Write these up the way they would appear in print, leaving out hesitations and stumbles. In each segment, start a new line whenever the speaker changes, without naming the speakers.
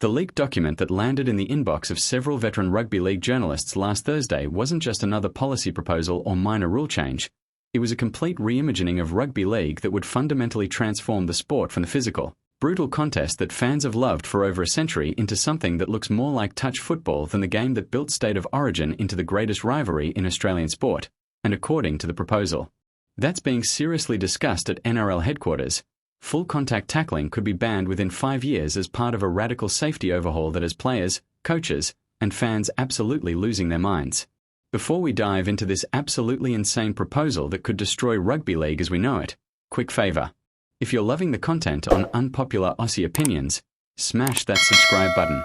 The leaked document that landed in the inbox of several veteran rugby league journalists last Thursday wasn't just another policy proposal or minor rule change. It was a complete reimagining of rugby league that would fundamentally transform the sport from the physical, brutal contest that fans have loved for over a century into something that looks more like touch football than the game that built State of Origin into the greatest rivalry in Australian sport, and according to the proposal. That's being seriously discussed at NRL headquarters. Full contact tackling could be banned within 5 years as part of a radical safety overhaul that has players, coaches, and fans absolutely losing their minds. Before we dive into this absolutely insane proposal that could destroy rugby league as we know it, quick favour. If you're loving the content on Unpopular Aussie Opinions, smash that subscribe button.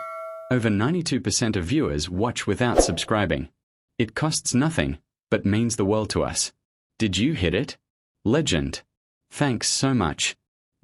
Over 92% of viewers watch without subscribing. It costs nothing, but means the world to us. Did you hit it? Legend. Thanks so much.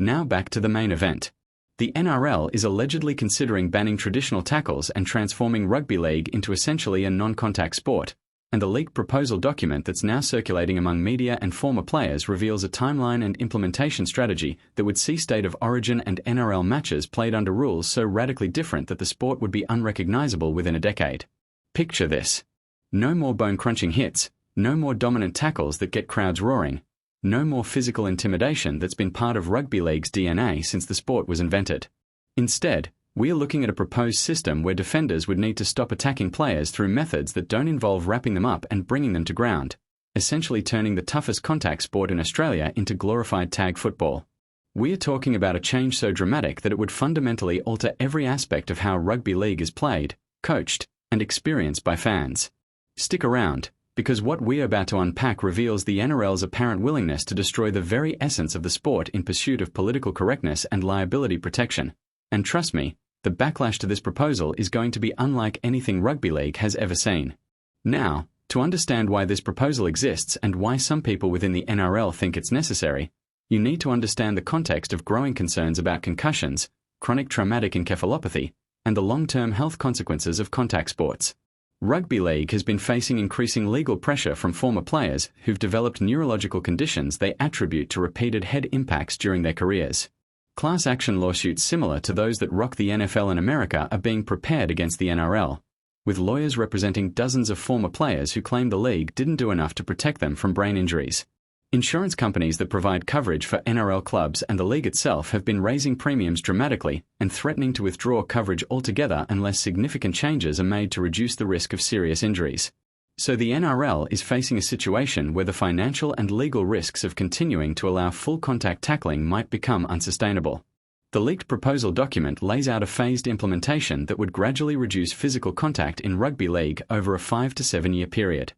Now back to the main event. The NRL is allegedly considering banning traditional tackles and transforming rugby league into essentially a non-contact sport, and the leaked proposal document that's now circulating among media and former players reveals a timeline and implementation strategy that would see State of Origin and NRL matches played under rules so radically different that the sport would be unrecognizable within a decade. Picture this. No more bone-crunching hits, no more dominant tackles that get crowds roaring, no more physical intimidation that's been part of rugby league's DNA since the sport was invented. Instead, we are looking at a proposed system where defenders would need to stop attacking players through methods that don't involve wrapping them up and bringing them to ground, essentially turning the toughest contact sport in Australia into glorified tag football. We are talking about a change so dramatic that it would fundamentally alter every aspect of how rugby league is played, coached, and experienced by fans. Stick around, because what we're about to unpack reveals the NRL's apparent willingness to destroy the very essence of the sport in pursuit of political correctness and liability protection. And trust me, the backlash to this proposal is going to be unlike anything rugby league has ever seen. Now, to understand why this proposal exists and why some people within the NRL think it's necessary, you need to understand the context of growing concerns about concussions, chronic traumatic encephalopathy, and the long-term health consequences of contact sports. Rugby league has been facing increasing legal pressure from former players who've developed neurological conditions they attribute to repeated head impacts during their careers. Class action lawsuits similar to those that rock the NFL in America are being prepared against the NRL, with lawyers representing dozens of former players who claim the league didn't do enough to protect them from brain injuries. Insurance companies that provide coverage for NRL clubs and the league itself have been raising premiums dramatically and threatening to withdraw coverage altogether unless significant changes are made to reduce the risk of serious injuries. So the NRL is facing a situation where the financial and legal risks of continuing to allow full contact tackling might become unsustainable. The leaked proposal document lays out a phased implementation that would gradually reduce physical contact in rugby league over a 5 to 7 year period.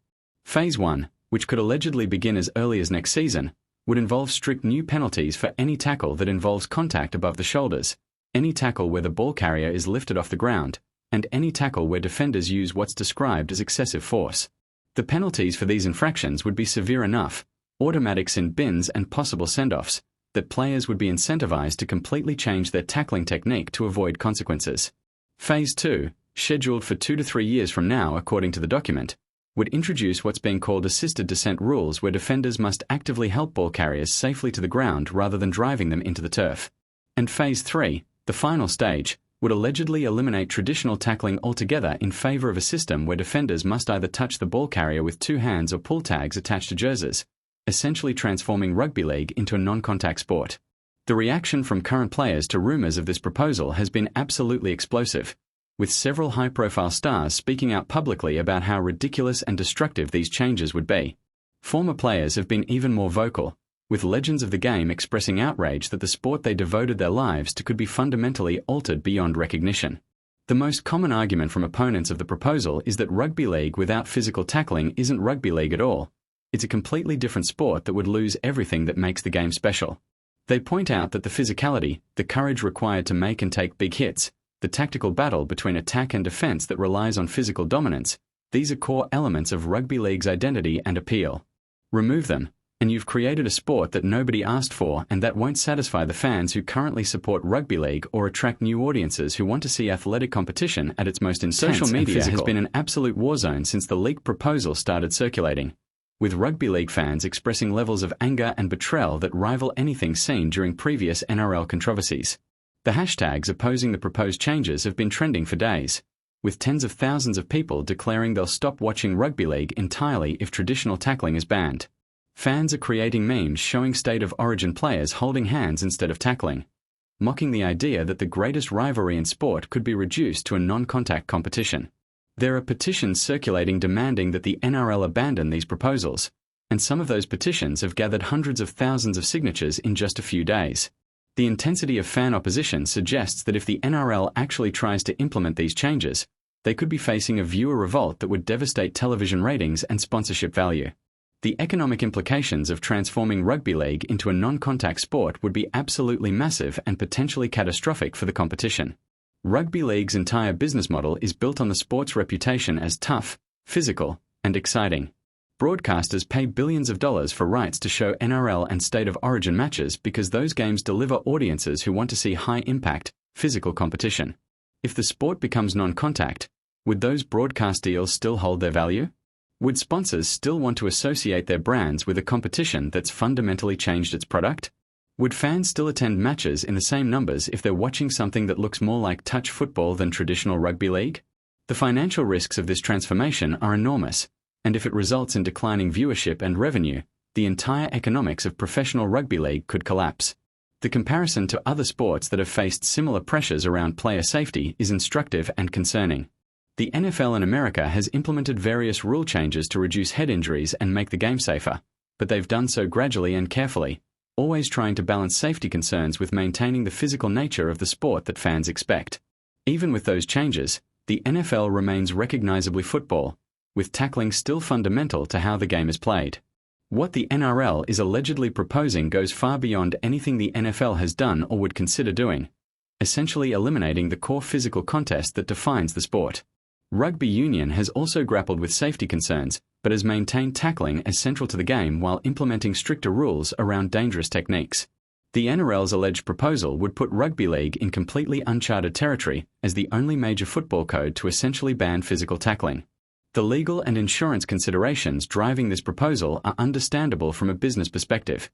Phase 1, which could allegedly begin as early as next season, would involve strict new penalties for any tackle that involves contact above the shoulders, any tackle where the ball carrier is lifted off the ground, and any tackle where defenders use what's described as excessive force. The penalties for these infractions would be severe enough, automatics in bins and possible send-offs, that players would be incentivized to completely change their tackling technique to avoid consequences. Phase 2, scheduled for 2 to 3 years from now according to the document, would introduce what's being called assisted descent rules where defenders must actively help ball carriers safely to the ground rather than driving them into the turf. And Phase 3, the final stage, would allegedly eliminate traditional tackling altogether in favour of a system where defenders must either touch the ball carrier with 2 hands or pull tags attached to jerseys, essentially transforming rugby league into a non-contact sport. The reaction from current players to rumours of this proposal has been absolutely explosive, with several high-profile stars speaking out publicly about how ridiculous and destructive these changes would be. Former players have been even more vocal, with legends of the game expressing outrage that the sport they devoted their lives to could be fundamentally altered beyond recognition. The most common argument from opponents of the proposal is that rugby league without physical tackling isn't rugby league at all. It's a completely different sport that would lose everything that makes the game special. They point out that the physicality, the courage required to make and take big hits, the tactical battle between attack and defense that relies on physical dominance, these are core elements of rugby league's identity and appeal. Remove them, and you've created a sport that nobody asked for and that won't satisfy the fans who currently support rugby league or attract new audiences who want to see athletic competition at its most intense. Social media has been an absolute war zone since the leaked proposal started circulating, with rugby league fans expressing levels of anger and betrayal that rival anything seen during previous NRL controversies. The hashtags opposing the proposed changes have been trending for days, with tens of thousands of people declaring they'll stop watching rugby league entirely if traditional tackling is banned. Fans are creating memes showing state of origin players holding hands instead of tackling, mocking the idea that the greatest rivalry in sport could be reduced to a non-contact competition. There are petitions circulating demanding that the NRL abandon these proposals, and some of those petitions have gathered hundreds of thousands of signatures in just a few days. The intensity of fan opposition suggests that if the NRL actually tries to implement these changes, they could be facing a viewer revolt that would devastate television ratings and sponsorship value. The economic implications of transforming rugby league into a non-contact sport would be absolutely massive and potentially catastrophic for the competition. Rugby league's entire business model is built on the sport's reputation as tough, physical, and exciting. Broadcasters pay billions of dollars for rights to show NRL and State of Origin matches because those games deliver audiences who want to see high-impact, physical competition. If the sport becomes non-contact, would those broadcast deals still hold their value? Would sponsors still want to associate their brands with a competition that's fundamentally changed its product? Would fans still attend matches in the same numbers if they're watching something that looks more like touch football than traditional rugby league? The financial risks of this transformation are enormous, and if it results in declining viewership and revenue, the entire economics of professional rugby league could collapse. The comparison to other sports that have faced similar pressures around player safety is instructive and concerning. The NFL in America has implemented various rule changes to reduce head injuries and make the game safer, but they've done so gradually and carefully, always trying to balance safety concerns with maintaining the physical nature of the sport that fans expect. Even with those changes, the NFL remains recognizably football, with tackling still fundamental to how the game is played. What the NRL is allegedly proposing goes far beyond anything the NFL has done or would consider doing, essentially eliminating the core physical contest that defines the sport. Rugby union has also grappled with safety concerns, but has maintained tackling as central to the game while implementing stricter rules around dangerous techniques. The NRL's alleged proposal would put rugby league in completely uncharted territory as the only major football code to essentially ban physical tackling. The legal and insurance considerations driving this proposal are understandable from a business perspective,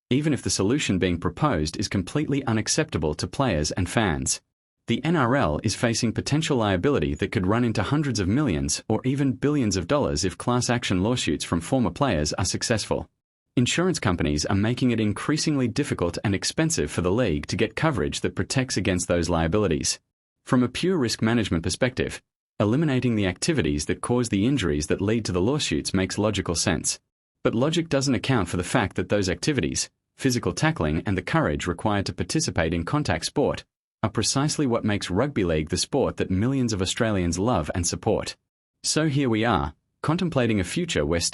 even if the solution being proposed is completely unacceptable to players and fans. The NRL is facing potential liability that could run into hundreds of millions or even billions of dollars if class action lawsuits from former players are successful. Insurance companies are making it increasingly difficult and expensive for the league to get coverage that protects against those liabilities. From a pure risk management perspective, eliminating the activities that cause the injuries that lead to the lawsuits makes logical sense. But logic doesn't account for the fact that those activities, physical tackling and the courage required to participate in contact sport, are precisely what makes rugby league the sport that millions of Australians love and support. So here we are, contemplating a future where